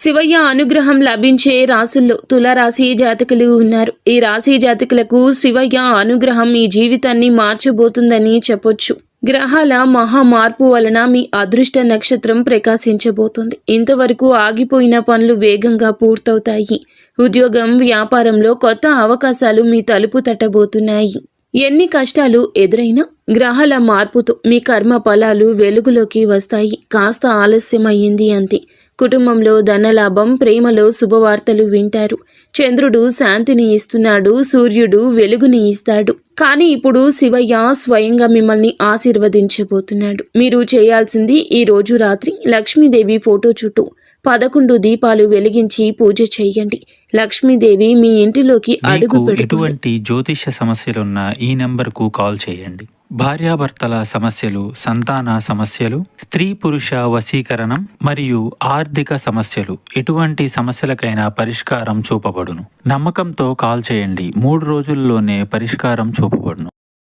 శివయ్య అనుగ్రహం లభించే రాశుల్లో తులారాశి జాతకులు ఉన్నారు. ఈ రాశి జాతకులకు శివయ్య అనుగ్రహం మీ జీవితాన్ని మార్చబోతుందని చెప్పొచ్చు. గ్రహాల మహా మార్పు వలన మీ అదృష్ట నక్షత్రం ప్రకాశించబోతోంది. ఇంతవరకు ఆగిపోయిన పనులు వేగంగా పూర్తవుతాయి. ఉద్యోగం, వ్యాపారంలో కొత్త అవకాశాలు మీ తలుపు తట్టబోతున్నాయి. ఎన్ని కష్టాలు ఎదురైనా గ్రహాల మార్పుతో మీ కర్మ ఫలాలు వెలుగులోకి వస్తాయి. కాస్త ఆలస్యమయ్యింది అంతే. కుటుంబంలో ధనలాభం, ప్రేమలో శుభవార్తలు వింటారు. చంద్రుడు శాంతిని ఇస్తున్నాడు, సూర్యుడు వెలుగుని ఇస్తాడు. కానీ ఇప్పుడు శివయ్య స్వయంగా మిమ్మల్ని ఆశీర్వదించబోతున్నాడు. మీరు చేయాల్సింది ఈ రోజు రాత్రి లక్ష్మీదేవి ఫోటో చుట్టూ 11 దీపాలు వెలిగించి పూజ చేయండి. లక్ష్మీదేవి మీ ఇంటిలోకి అడుగు పెడుతుంది. ఎటువంటి జ్యోతిష సమస్యలున్నా ఈ నెంబర్కు కాల్ చేయండి. భార్యాభర్తల సమస్యలు, సంతాన సమస్యలు, స్త్రీ పురుష వశీకరణం మరియు ఆర్థిక సమస్యలు, ఎటువంటి సమస్యలకైనా పరిష్కారం చూపబడును. నమ్మకంతో కాల్ చేయండి. 3 రోజుల్లోనే పరిష్కారం చూపబడును.